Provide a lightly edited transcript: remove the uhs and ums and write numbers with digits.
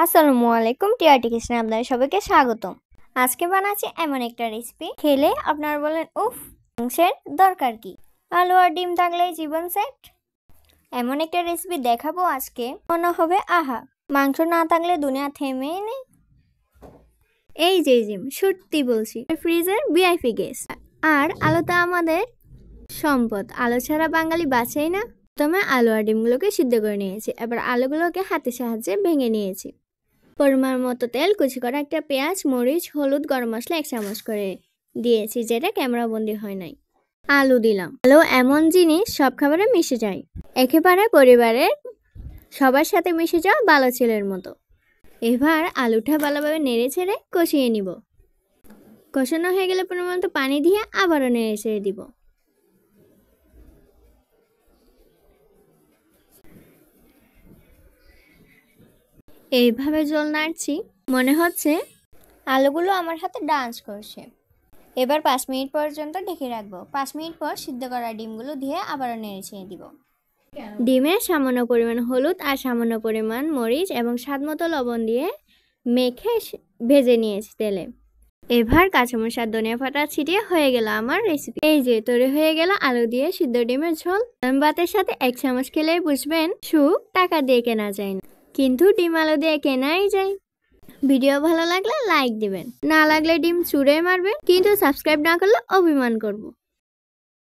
আসসালামু আলাইকুম, টিআরটি কিচেনে আপনাদের সবাইকে স্বাগতম। আজকে বানাচ্ছি এমন একটা রেসিপি, খেলে আপনারা বলেন উফ, মাংসের দরকার কি, আলু আর ডিম থাকলেই জীবন সেট। এমন একটা রেসিপি দেখাবো আজকে, মনে হবে আহা, মাংস না থাকলে দুনিয়া থেমেই নেই। এই যে জিম সত্যি বলছি, ফ্রিজের ভিআইপি গেস্ট। আর আলু তো আমাদের সম্পদ, আলু ছাড়া বাঙালি বাঁচেই না। প্রথমে আলু আর ডিমগুলোকে সিদ্ধ করে নিয়েছি, এবার আলুগুলোকে হাতের সাহায্যে ভেঙে নিয়েছি। পরিমাণ মতো তেল, কুচি করা একটা পেঁয়াজ, মরিচ, হলুদ, গরম মশলা 1 চামচ করে দিয়েছি, যেটা ক্যামেরা বন্দি হয় নাই। আলু দিলাম। আলু এমন জিনিস সব খাবারে মিশে যায়, একেবারে পরিবারের সবার সাথে মিশে যাওয়া ভালো ছেলের মতো। এবার আলুটা ভালোভাবে নেড়ে ছেড়ে কষিয়ে নিব। কষানো হয়ে গেলে পরিমাণ মতো পানি দিয়ে আবারও নেড়ে ছেড়ে দিব। এইভাবে জল নাড়ছি, মনে হচ্ছে আলুগুলো আমার হাতে ডান্স করছে। এবার 5 মিনিট পর্যন্ত ঢেকে রাখবো। 5 মিনিট পর সিদ্ধ করা ডিমগুলো দিয়ে আবারও নেড়ে ছেড়ে দিব। ডিমে সামান্য পরিমাণ হলুদ আর সামান্য পরিমাণ মরিচ এবং স্বাদমতো লবণ দিয়ে মেখে ভেজে নিয়েছি তেলে। এবার কাঁচামরিচ আর ধনিয়া পাতা ছিটিয়ে হয়ে গেল আমার রেসিপি। এই যে তৈরি হয়ে গেল আলু দিয়ে সিদ্ধ ডিমের ঝোল। ভাতের সাথে 1 চামচ খেলেই বুঝবেন সুখ টাকা দিয়ে কেনা যায় না, কিন্তু ডিম আলু দিয়ে কেনাই যায়। ভিডিও ভালো লাগলে লাইক দিবেন, না লাগলে ডিম ছুঁড়ে মারবেন, কিন্তু সাবস্ক্রাইব না করলে অভিমান করব।